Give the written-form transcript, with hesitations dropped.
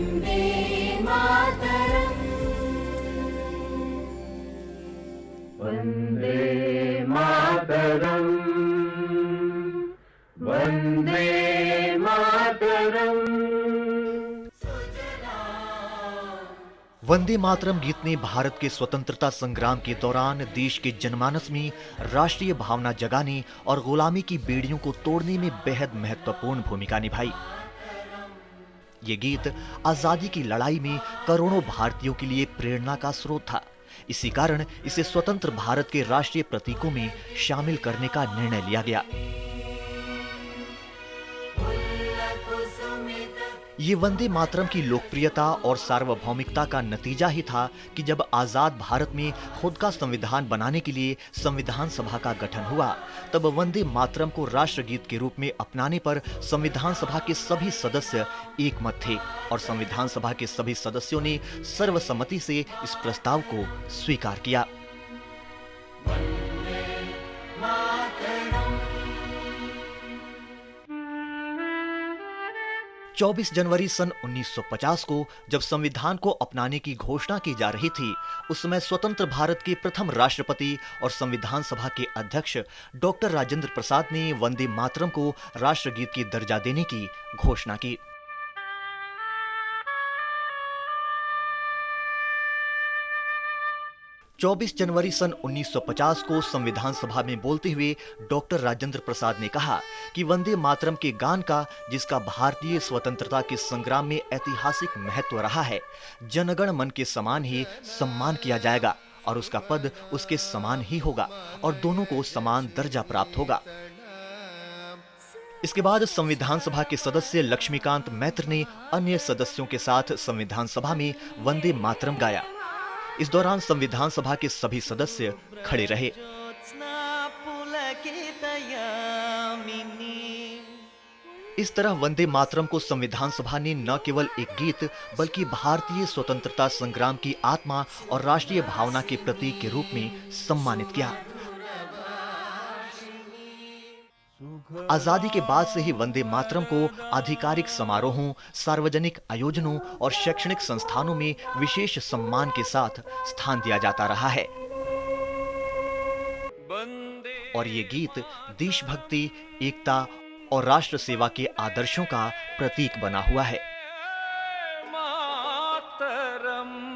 वन्दे मातरम् वन्दे मातरम्। वंदे मातरम गीत ने भारत के स्वतंत्रता संग्राम के दौरान देश के जनमानस में राष्ट्रीय भावना जगाने और गुलामी की बेड़ियों को तोड़ने में बेहद महत्वपूर्ण भूमिका निभाई। ये गीत आजादी की लड़ाई में करोड़ों भारतीयों के लिए प्रेरणा का स्रोत था। इसी कारण इसे स्वतंत्र भारत के राष्ट्रीय प्रतीकों में शामिल करने का निर्णय लिया गया। ये वंदे मातरम की लोकप्रियता और सार्वभौमिकता का नतीजा ही था कि जब आजाद भारत में खुद का संविधान बनाने के लिए संविधान सभा का गठन हुआ, तब वंदे मातरम को राष्ट्रगीत के रूप में अपनाने पर संविधान सभा के सभी सदस्य एकमत थे और संविधान सभा के सभी सदस्यों ने सर्वसम्मति से इस प्रस्ताव को स्वीकार किया। 24 जनवरी सन 1950 को जब संविधान को अपनाने की घोषणा की जा रही थी, उस समय स्वतंत्र भारत के प्रथम राष्ट्रपति और संविधान सभा के अध्यक्ष डॉक्टर राजेंद्र प्रसाद ने वंदे मातरम को राष्ट्रगीत की दर्जा देने की घोषणा की। चौबीस जनवरी सन 1950 को संविधान सभा में बोलते हुए डॉक्टर राजेंद्र प्रसाद ने कहा कि वंदे मातरम के गान का, जिसका भारतीय स्वतंत्रता के संग्राम में ऐतिहासिक महत्व रहा है, जनगण मन के समान ही सम्मान किया जाएगा और उसका पद उसके समान ही होगा और दोनों को समान दर्जा प्राप्त होगा। इसके बाद संविधान सभा के सदस्य लक्ष्मीकांत मैत्र ने अन्य सदस्यों के साथ संविधान सभा में वंदे मातरम गाया। इस दौरान संविधान सभा के सभी सदस्य खड़े रहे। इस तरह वंदे मातरम को संविधान सभा ने न केवल एक गीत बल्कि भारतीय स्वतंत्रता संग्राम की आत्मा और राष्ट्रीय भावना के प्रतीक के रूप में सम्मानित किया। आजादी के बाद से ही वंदे मातरम को आधिकारिक समारोहों, सार्वजनिक आयोजनों और शैक्षणिक संस्थानों में विशेष सम्मान के साथ स्थान दिया जाता रहा है और ये गीत देशभक्ति, एकता और राष्ट्र सेवा के आदर्शों का प्रतीक बना हुआ है। मातरम।